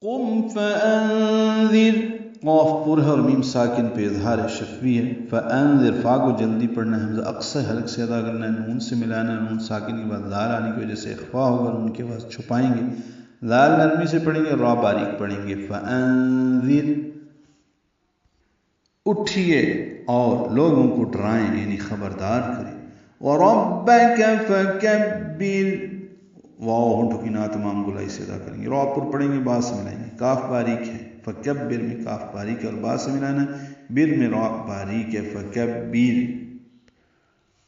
قم فانذر، قاف پر ہے اور میم ساکن پہ اظہار شفوی ہے. فانذر، فا کو جلدی پڑھنا ہے، حمزہ اقصی حلق سے ادا کرنا ہے، نون سے ملانا ہے، نون ساکن کے بعد لال آنے کی وجہ سے اخفا ہوگا، ان کے بعد چھپائیں گے، لال نرمی سے پڑھیں گے، را باریک پڑھیں گے. فانذر، اٹھیے اور لوگوں کو ڈرائیں، یعنی خبردار کریں. وَرَبَّكَ فَكَبِّرْ، واو ہونٹوں کی نہ تمام گلائی سے ادا کریں گے، را پر پڑھیں گے، با سے ملائیں گے، کاف باریک ہے، فکبر میں کاف باریک ہے اور با سے ملانا ہے، بر میں را باریک ہے، فکبر.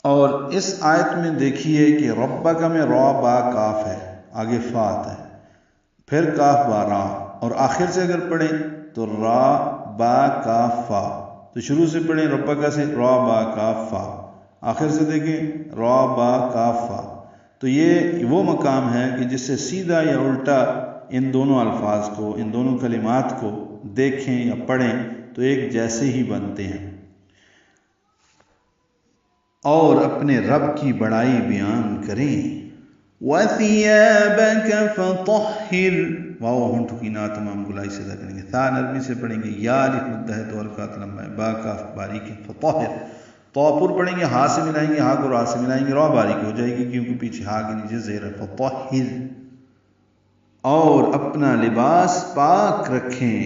اور اس آیت میں دیکھیے کہ ربک میں را با کاف ہے، آگے فا آتا ہے، پھر کاف با را، اور آخر سے اگر پڑھیں تو را با کاف فا. تو شروع سے پڑھیں ربک سے، را با کاف فا، آخر سے دیکھیں را با کاف فا. تو یہ وہ مقام ہے کہ جس سے سیدھا یا الٹا ان دونوں الفاظ کو، ان دونوں کلمات کو دیکھیں یا پڑھیں تو ایک جیسے ہی بنتے ہیں. اور اپنے رب کی بڑائی بیان کریں. وَثِيَابَكَ فَطَهِّرْ، واو ہونٹوں کی نہ تمام گلائی سے ادا کریں گے، تھا نرمی سے پڑھیں گے، یا الف مدہ ہے تو حرکات لمبا ہے، با کاف باریک ہے، فطاہر، تو پر پڑھیں گے، ہا سے ملائیں گے، ہا کو را سے ملائیں گے، را باریک ہو جائے گی کیونکہ پیچھے ہا کے نیچے زیر ہے. فطاہر، اور اپنا لباس پاک رکھیں.